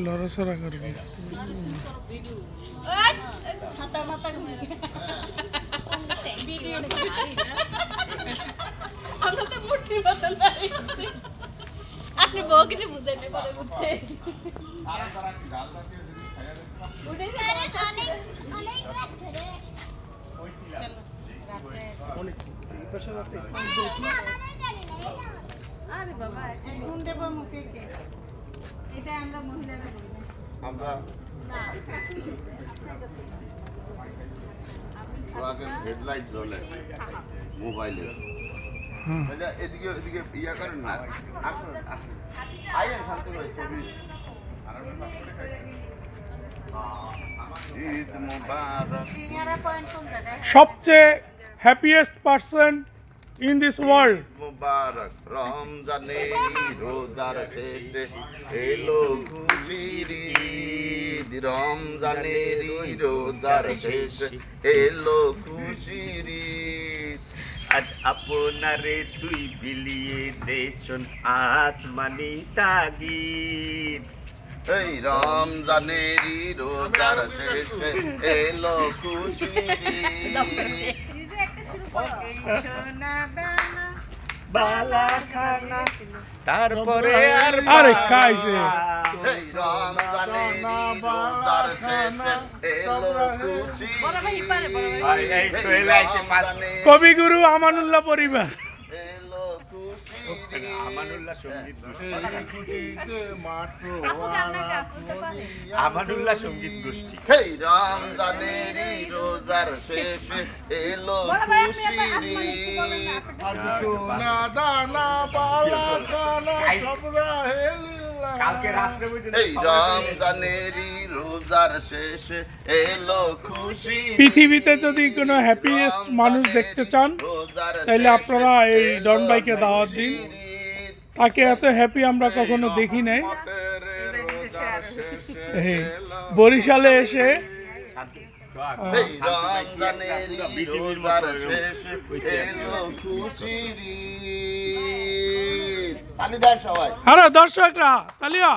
লড়াচড়া করবে আপনি বউকে বুঝাইতে পারে বুঝছে আরে বাবা কোন দেব মুখে কে এটা আমরা মহিলারা বলি আমরা ট্রাকের হেডলাইট জ্বলে মোবাইলের এটা এদিকে এদিকে ইয়া করেন না আসুন আইয়েন শান্তি ভাই ছবি ঈদ মুবারক সিঙ্গারা পয়েন্ট কোন জায়গায় সবচেয়ে happiest person in this world মুবারক রমজানে রোজার শেষে এলো খুশির ঈদ রমজানের রোজার শেষে এলো খুশির ঈদ আজ আপনারে তুই বিলিয়ে দেশন আসমানি তাগিদ এই রমজানের রোজার শেষে এলো খুশির ঈদ সোনা দানা বালা খানা তারপরে আর আরে খাইছে এই রমজানের রোজার শেষে এলো খুশির এই সোহেল আইছে পাঁচ কবিগুরু আমানুল্লাহ পরিবার এলো খুশির আমানুল্লাহ সঙ্গীত গোষ্ঠী আপু গান গা বলতে পারে আমানুল্লাহ সঙ্গীত গোষ্ঠী এই রমজানের রোজার শেষে এলো খুশির ঈদ সোনা দানা বালা খানা কালকে রাত্রে বুঝে এই রমজানের রোজার শেষে এলো খুশির পৃথিবীতে যদি কোনো হ্যাপিয়েস্ট মানুষ দেখতে চান তাহলে আপনারা এই ডন ভাইকে দাওয়াত দিন তাকে এত হ্যাপি আমরা কখনো দেখি নাই বরিশালে এসে এই রমজানের রোজার শেষে এলো খুশির ঈদ তালি দেন সবাই আরে দর্শকরা তালিয়া